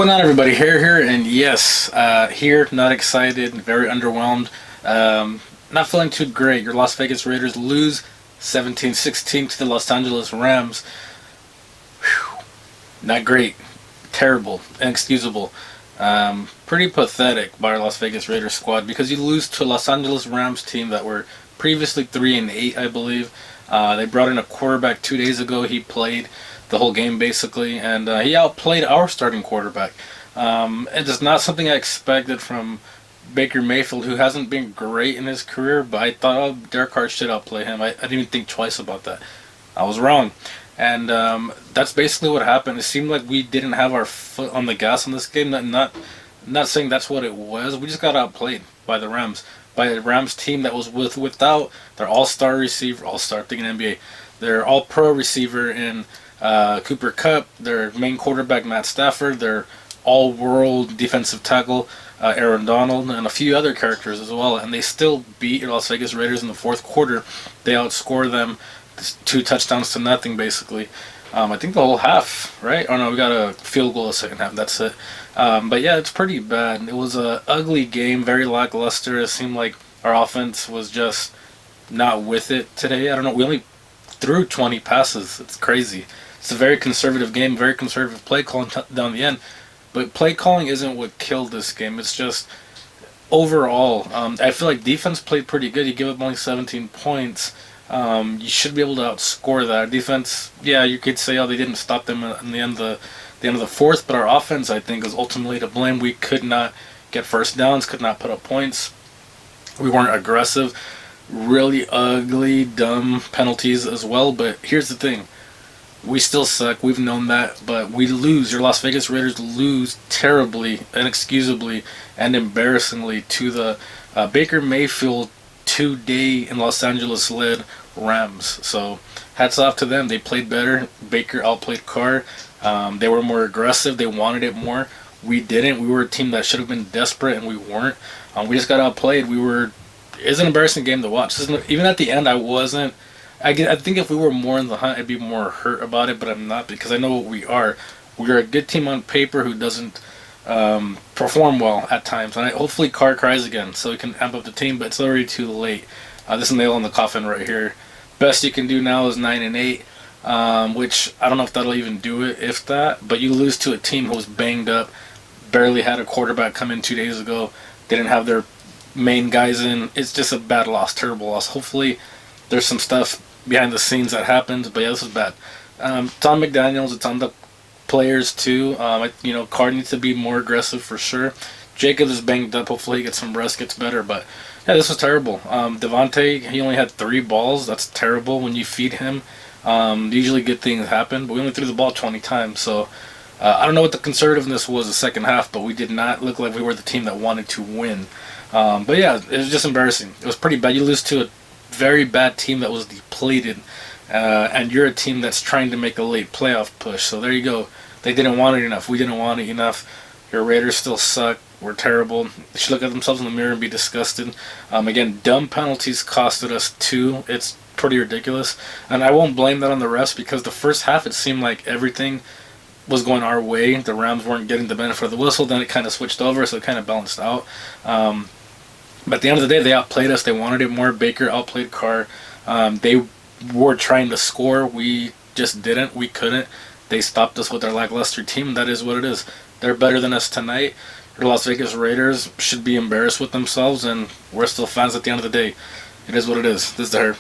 What's going on, everybody? Here, and yes, here, not excited, very underwhelmed, not feeling too great. Your Las Vegas Raiders lose 17-16 to the Los Angeles Rams. Whew. Not great. Terrible. Inexcusable. Pretty pathetic by our Las Vegas Raiders squad because you lose to a Los Angeles Rams team that were previously 3-8, I believe. They brought in a quarterback 2 days ago. He played the whole game basically, and he outplayed our starting quarterback. It is not something I expected from Baker Mayfield, who hasn't been great in his career, but I thought, oh, Derek Carr should outplay him. I didn't even think twice about that. I was wrong. And that's basically what happened. It seemed like we didn't have our foot on the gas in this game. Not saying that's what it was. We just got outplayed by the Rams. By a Rams team that was without their all-star receiver, all-star thinking NBA, their all-pro receiver in Cooper Kupp, their main quarterback Matt Stafford, their all-world defensive tackle Aaron Donald, and a few other characters as well. And they still beat Las Vegas Raiders in the fourth quarter. They outscored them 2 touchdowns to nothing, basically. I think the whole half, right? Oh no, we got a field goal the second half. That's it. But yeah, it's pretty bad. It was a ugly game, very lackluster. It seemed like our offense was just not with it today. I don't know. We only threw 20 passes. It's crazy. It's a very conservative game, very conservative play calling down the end. But play calling isn't what killed this game. It's just overall, I feel like defense played pretty good. You give up only 17 points. You should be able to outscore that. Defense, yeah, you could say, oh, they didn't stop them in the end of the fourth, but our offense, I think, is ultimately to blame. We could not get first downs, could not put up points. We weren't aggressive. Really ugly, dumb penalties as well. But here's the thing. We still suck. We've known that, but we lose. Your Las Vegas Raiders lose terribly, inexcusably, and embarrassingly to the Baker Mayfield 2-day in Los Angeles led Rams. So hats off to them. They played better. Baker outplayed Carr. They were more aggressive. They wanted it more. We didn't. We were a team that should have been desperate, and we weren't. We just got outplayed. It's an embarrassing game to watch. Even at the end, I wasn't. I think if we were more in the hunt, I'd be more hurt about it, but I'm not because I know what we are. We're a good team on paper who doesn't perform well at times. And hopefully Carr cries again so he can amp up the team, but it's already too late. This is a nail in the coffin right here. Best you can do now is 9-8, which I don't know if that'll even do it, if that. But you lose to a team who was banged up, barely had a quarterback come in 2 days ago, didn't have their main guys in. It's just a bad loss, terrible loss. Hopefully there's some stuff behind the scenes that happens, but yeah, this is bad. It's on McDaniels, it's on the players too. Carr needs to be more aggressive for sure. Jacobs is banged up. Hopefully he gets some rest, gets better. But yeah, this was terrible. Devontae, he only had 3 balls. That's terrible when you feed him. Usually good things happen, but we only threw the ball 20 times. So I don't know what the conservativeness was the second half, but we did not look like we were the team that wanted to win. But yeah, it was just embarrassing. It was pretty bad. You lose to a very bad team that was depleted, and you're a team that's trying to make a late playoff push. So there you go. They didn't want it enough. We didn't want it enough. Your Raiders still suck. We're terrible. They should look at themselves in the mirror and be disgusted. Again, dumb penalties costed us 2. It's pretty ridiculous. And I won't blame that on the refs because the first half it seemed like everything was going our way. The Rams weren't getting the benefit of the whistle. Then it kind of switched over, so it kind of balanced out. But at the end of the day, they outplayed us. They wanted it more. Baker outplayed Carr. They were trying to score. We just didn't. We couldn't. They stopped us with their lackluster team. That is what it is. They're better than us tonight. The Las Vegas Raiders should be embarrassed with themselves, and we're still fans at the end of the day. It is what it is. This is the Her.